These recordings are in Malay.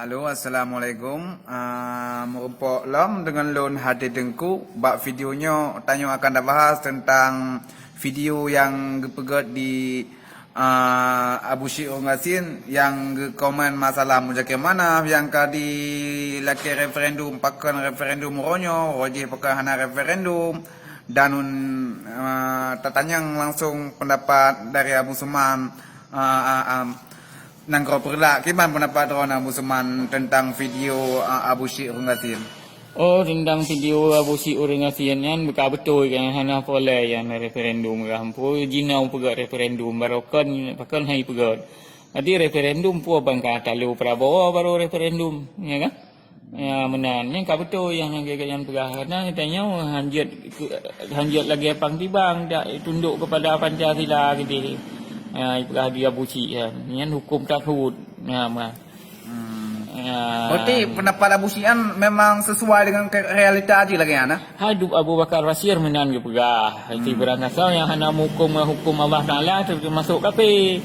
Halo, Assalamualaikum. Merupakan lam dengan lon hati dengku. Bak videonya tanya akan dah bahas tentang video yang pegat di Abu Syir Ngasin yang komen masalah mujakir mana yang di laki referendum pakan referendum ronyo, wajib pakai hana referendum dan tertanya langsung pendapat dari Abu Suman Nangkau perlak, gimana pendapat orang Abu Suman tentang video Abu Syir Ngasin? Oh, tentang video Abu Syir Ngasin kan betul kan hana boleh yang referendum rampu jinau pegat referendum barokan pakan hai pegat. Jadi referendum pu bangka talu Prabowo baru referendum, ya kan? Ya menan yang betul yang pegah karena katanya hanjat lagi pang tibang dak tunduk kepada Pancasila gitu. Iplah dia buci ya. Ini hukum takhut. Ya, berarti pendapat Abu Syir memang sesuai dengan realita aja lagi ana. Hidup Abu Bakar Basir menan ke pegah. Itu berangkasal yang hana hukum Allah Taala termasuk kafir.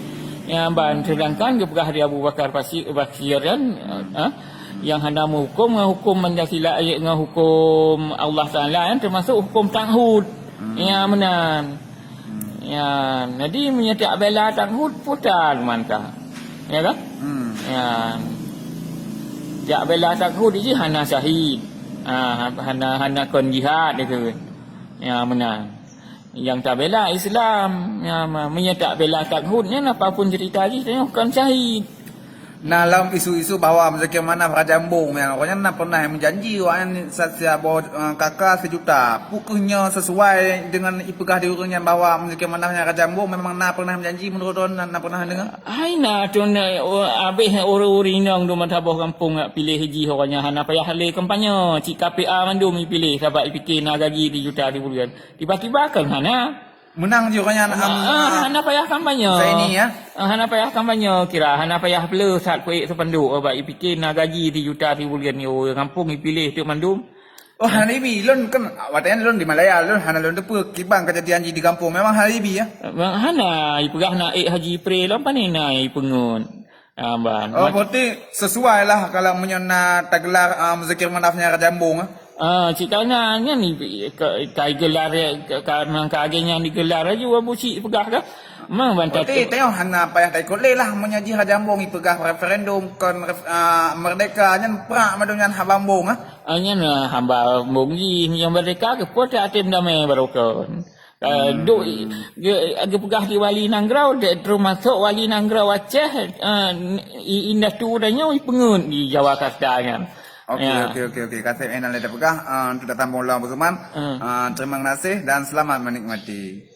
Yang ban sedangkan ke pegah di Abu Bakar Basir kan yang hana hukum Pancasila dengan hukum Allah Taala kan termasuk hukum takhut. Ya menan. Ya, jadi menyetak bela takhut putar mantap. Ya kan? Ya. Jak bela takhut ini hana syahid. Hana kon jihad itu. Ya benar. Yang tak bela Islam, ya menyetak bela takhutnya apapun cerita ini tengok kan syahid. Nah, dalam isu-isu bahwa macam mana Kerajaan Bung yang orangnya pernah menjanji orang sasia kakak 1 juta. Pukulnya sesuai dengan ipegah diurangnya bahwa macam mana Kerajaan Bung memang pernah menjanji menurut orang pernah dengar. Hai na ton abih uri nang do matabah kampung nak pilih haji orangnya hana payah le kampanye cik KPA mandum pilih sebab fikir nak gaji 3 juta di bulan. Tiba-tiba kan hana menang je orangnya hana payah kampanye. Saya ini ya. Hana payah kampanye kira hana payah bela saat kuik sepanduk sebab fikir nak gaji 3 juta di bulan ni kampung pilih tu mandum. Oh, hari ini lon kan watanya lon di Malaya lon hana lon depa kibang kejadian di kampung memang hari ini ya. Hana ipegah nak haji pre lampa ni nai pengun. Ban. Oh, berarti sesuai lah kalau menyana taglar muzakir manafnya Kerajaan Bung. Ceritanya ni kai gelar memang kaagenya digelar aja Abu Syir pegah dah. Memang bantat. Berarti tengok hana payah tak ikut lah menyaji Kerajaan Bung ipegah referendum kon merdeka nyan prak madunyan habang bung Anya hamba bungji yang merdeka ke pota atem damai barokon. Duk age pegah di Wali Nangrau termasuk Wali Nangrau Aceh indah tu danya pengun di Jawa Kasdanya. Okey. Kasih enal ada pegah untuk datang bola Abu Suman. Terima kasih dan selamat menikmati.